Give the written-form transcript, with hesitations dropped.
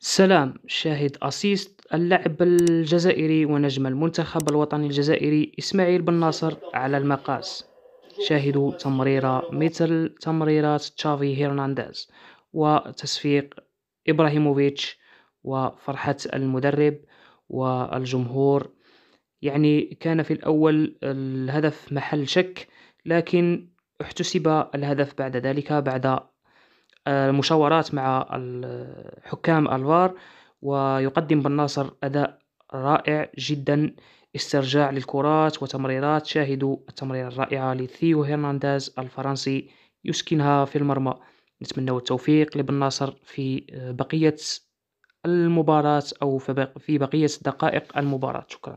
سلام. شاهد أسيست اللاعب الجزائري ونجم المنتخب الوطني الجزائري إسماعيل بن ناصر على المقاس. شاهدوا تمريرة مثل تمريرات تشافي هرنانديز وتصفيق إبراهيموفيتش وفرحة المدرب والجمهور. يعني كان في الأول الهدف محل شك، لكن احتسب الهدف بعد ذلك بعد مشاورات مع حكام الفار. ويقدم بن ناصر أداء رائع جدا، استرجاع للكرات وتمريرات. شاهدوا التمريرة الرائعة لثيو هرنانديز الفرنسي يسكنها في المرمى. نتمنى التوفيق لبن ناصر في بقية المباراة، أو في بقية دقائق المباراة. شكرا.